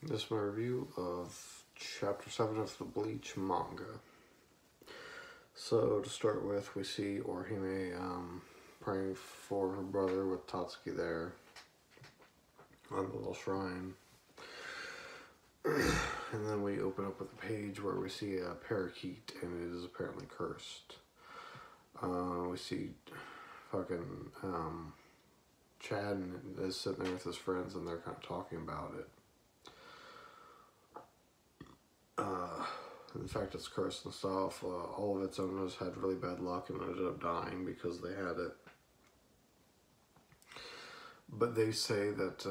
This is my review of Chapter 7 of the Bleach manga. So, to start with, we see Orihime praying for her brother with Tatsuki there on the little shrine. And then we open up with a page where we see a parakeet, and it is apparently cursed. We see fucking Chad is sitting there with his friends, and they're kind of talking about it. The fact it's cursed and stuff, all of its owners had really bad luck and ended up dying because they had it. But they say that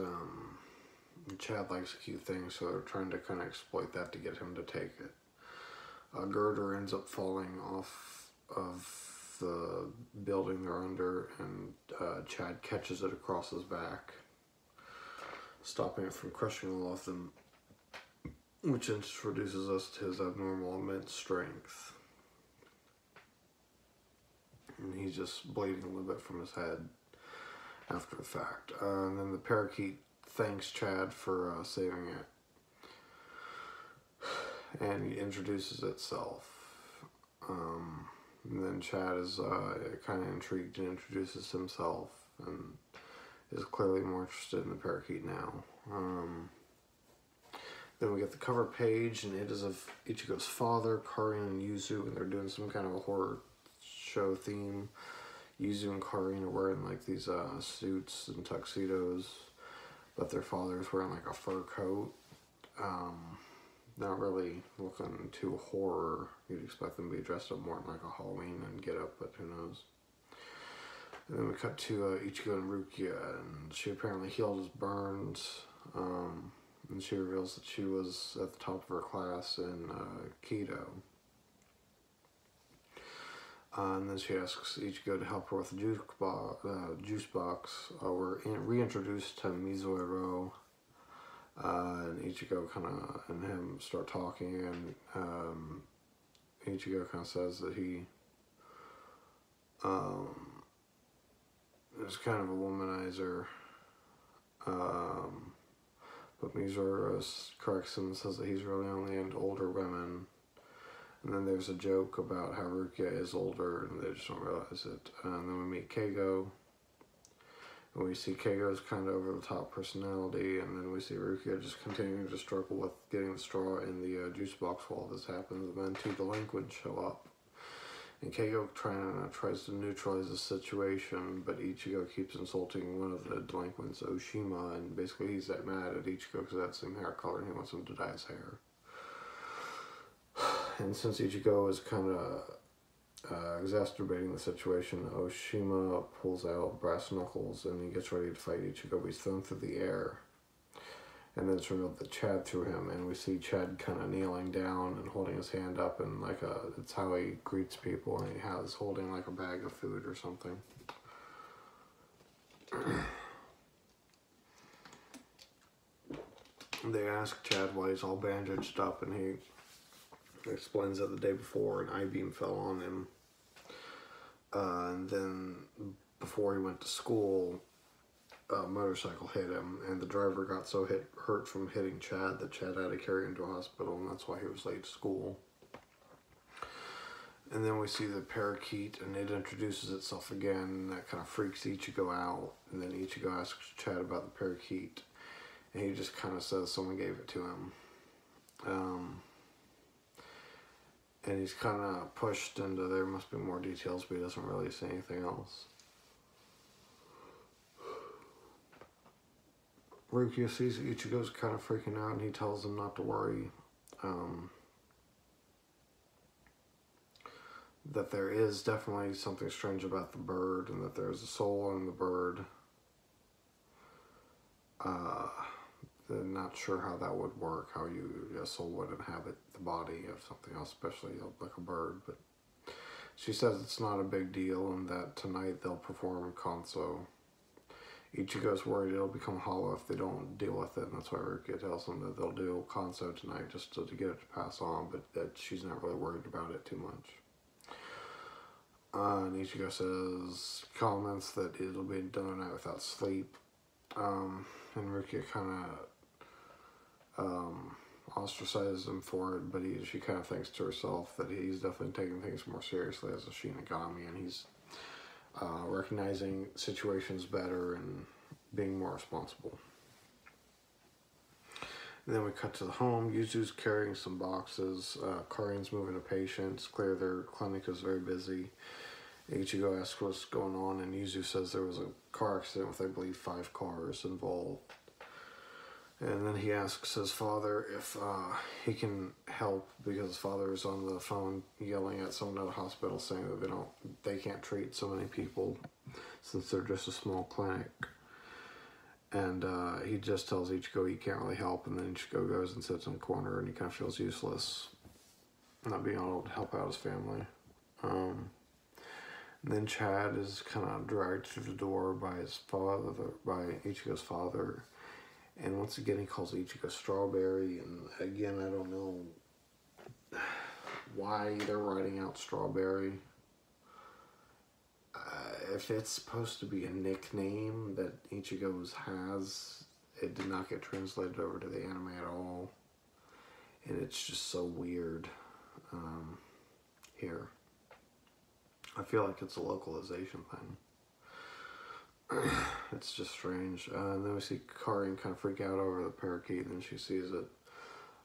Chad likes cute things, so they're trying to kind of exploit that to get him to take it. Girder ends up falling off of the building they're under, and Chad catches it across his back, stopping it from crushing all of them, which introduces us to his abnormal immense strength. And he's just bleeding a little bit from his head after the fact. And then the parakeet thanks Chad for saving it. And he introduces itself. And then Chad is kind of intrigued and introduces himself. And is clearly more interested in the parakeet now. Then we get the cover page, and it is of Ichigo's father, Karin and Yuzu, and they're doing some kind of a horror show theme. Yuzu and Karin are wearing like these suits and tuxedos, but their father's wearing like a fur coat. Not really looking too horror. You'd expect them to be dressed up more in like a Halloween and get up, but who knows. And then we cut to Ichigo and Rukia, and she apparently healed his burns. And she reveals that she was at the top of her class in Keto. And then she asks Ichigo to help her with the juice box. We're reintroduced to Mizuero. And Ichigo and him start talking, and Ichigo kind of says that he is kind of a womanizer. But Mizuero corrects him and says that he's really only into older women. And then there's a joke about how Rukia is older, and they just don't realize it. And then we meet Keigo. And we see Keigo's kind of over-the-top personality, and then we see Rukia just continuing to struggle with getting the straw in the juice box while this happens. And then two delinquents show up. And Keigo tries to neutralize the situation, but Ichigo keeps insulting one of the delinquents, Oshima, and basically he's that mad at Ichigo because they have the same hair color and he wants him to dye his hair. And since Ichigo is kind of exacerbating the situation, Oshima pulls out brass knuckles and he gets ready to fight Ichigo, but he's thrown through the air. And then it's revealed that Chad threw him, and we see Chad kind of kneeling down and holding his hand up, and it's how he greets people, and he's holding like a bag of food or something. They ask Chad why he's all bandaged up, and he explains that the day before an I-beam fell on him. And then before he went to school, a motorcycle hit him, and the driver got so hurt from hitting Chad that Chad had to carry him to a hospital, and that's why he was late to school. And then we see the parakeet, and it introduces itself again, and that kind of freaks Ichigo out. And then Ichigo asks Chad about the parakeet, and he just kind of says someone gave it to him. And he's kind of pushed into there must be more details, but he doesn't really say anything else. Rukia sees that Ichigo's kind of freaking out, and he tells him not to worry. That there is definitely something strange about the bird, and that there's a soul in the bird. They're not sure how that would work, how a soul would inhabit the body of something else, especially like a bird. But she says it's not a big deal, and that tonight they'll perform Kanso. Ichigo's worried it'll become hollow if they don't deal with it, and that's why Rukia tells them that they'll do Kanso tonight just to get it to pass on, but that she's not really worried about it too much. And Ichigo comments that it'll be another night without sleep, and Rukia kind of ostracizes him for it, but she kind of thinks to herself that he's definitely taking things more seriously as a Shinigami, and he's recognizing situations better and being more responsible. And then we cut to the home. Yuzu's carrying some boxes. Karin's moving a patient. It's clear their clinic is very busy. Ichigo asks what's going on, and Yuzu says there was a car accident with, I believe, 5 cars involved. And then he asks his father if he can help, because his father is on the phone yelling at someone at a hospital saying that they can't treat so many people since they're just a small clinic. And he just tells Ichigo he can't really help, and then Ichigo goes and sits in the corner, and he kind of feels useless, not being able to help out his family. And then Chad is kind of dragged through the door by Ichigo's father, and once again he calls Ichigo Strawberry, and again I don't know why they're writing out Strawberry. If it's supposed to be a nickname that Ichigo's has, it did not get translated over to the anime at all. And it's just so weird here. I feel like it's a localization thing. It's just strange. And then we see Karin kind of freak out over the parakeet, and then she sees it.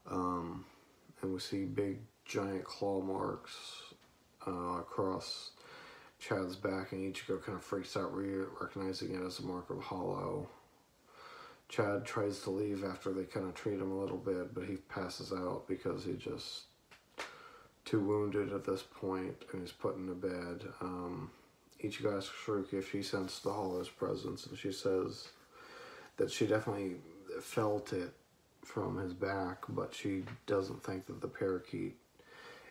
And we see big giant claw marks across Chad's back, and Ichigo kind of freaks out, recognizing it as a mark of Hollow. Chad tries to leave after they kind of treat him a little bit, but he passes out because he's just too wounded at this point, and he's put into bed. Ichigo asks Haruki if she sensed the Hollow's presence, and she says that she definitely felt it from his back, but she doesn't think that the parakeet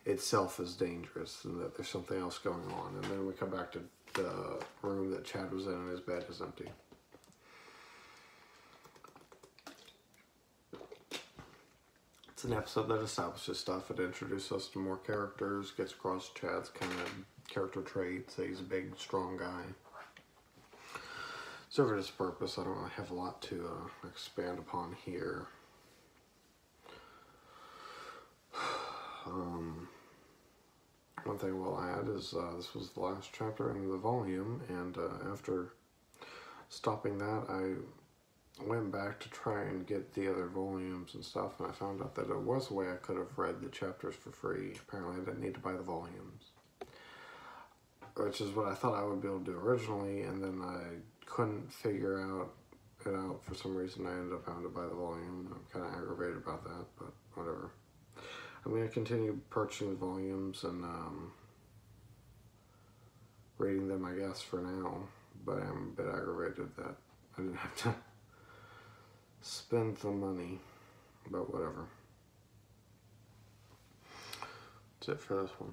itself is dangerous and that there's something else going on. And then we come back to the room that Chad was in, and his bed is empty. It's an episode that establishes stuff. It introduces us to more characters, gets across Chad's kind of character traits. He's a big, strong guy. So for this purpose, I don't really have a lot to expand upon here. One thing we'll add is this was the last chapter in the volume, and after stopping that, I went back to try and get the other volumes and stuff, and I found out that it was a way I could have read the chapters for free. Apparently I didn't need to buy the volumes, which is what I thought I would be able to do originally, and then I couldn't figure it out for some reason. I ended up having to buy the volume. I'm kind of aggravated about that, but whatever. I'm going to continue purchasing the volumes and reading them, I guess, for now. But I'm a bit aggravated that I didn't have to spend the money. But whatever. That's it for this one.